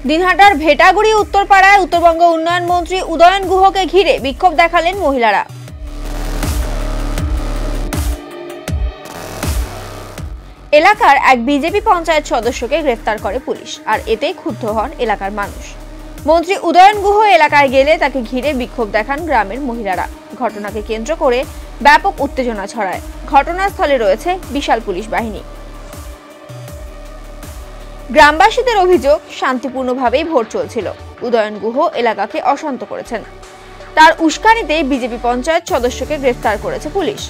দিনহাটার ভেটাগুড়ি উত্তরপাড়ায় উত্তরবঙ্গ উন্নয়ন মন্ত্রী উদয়ন গুহকে ঘিরে বিক্ষোভ দেখালেন মহিলারা। এলাকার এক বিজেপি পঞ্চায়েত সদস্যকে গ্রেফতার করে পুলিশ, আর এতেই ক্ষুব্ধ হন এলাকার মানুষ। মন্ত্রী উদয়ন গুহ এলাকায় গেলে তাকে ঘিরে বিক্ষোভ দেখান গ্রামের মহিলারা। ঘটনাকে কেন্দ্র করে ব্যাপক উত্তেজনা ছড়ায়। ঘটনাস্থলে রয়েছে বিশাল পুলিশ বাহিনী। গ্রামবাসীদের অভিযোগ, শান্তিপূর্ণভাবেই ভোট চলছিল। উদয়ন গুহ এলাকাকে অশান্ত করেছেন। তার উস্কানিতে বিজেপি পঞ্চায়েত সদস্যকে গ্রেফতার করেছে পুলিশ।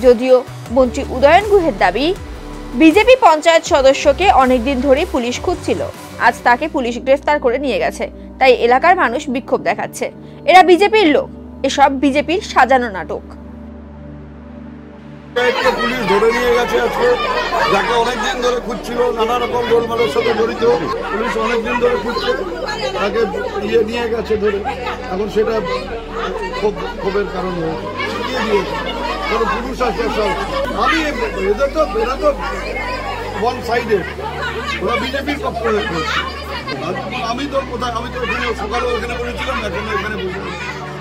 যদিও মন্ত্রী উদয়ন গুহের দাবি, বিজেপি পঞ্চায়েত সদস্যকে অনেকদিন ধরে পুলিশ খুঁজছিল। আজ তাকে পুলিশ গ্রেফতার করে নিয়ে গেছে, তাই এলাকার মানুষ বিক্ষোভ দেখাচ্ছে। এরা বিজেপির লোক, এসব বিজেপির সাজানো নাটক। পুলিশ ধরে নিয়ে গেছে আজকে, যাকে অনেকদিন ধরে খুঁজছিল, নানা রকম গোলমালের সাথে জড়িত। পুলিশ অনেকদিন ধরে খুঁজছে, তাকে নিয়ে গেছে ধরে। এখন সেটা ক্ষোভের কারণ হয়েছে, শিখিয়ে দিয়েছে। পুলিশ আসছে সব। এরা তো ওয়ান সাইডে, ওরা বিজেপির পক্ষ হয়েছে। আমি তো ওখানে সকালে ওখানে বলেছিলাম, এখন এখানে বসে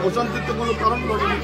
অশান্তির তো কোনো কারণ ঘটেনি।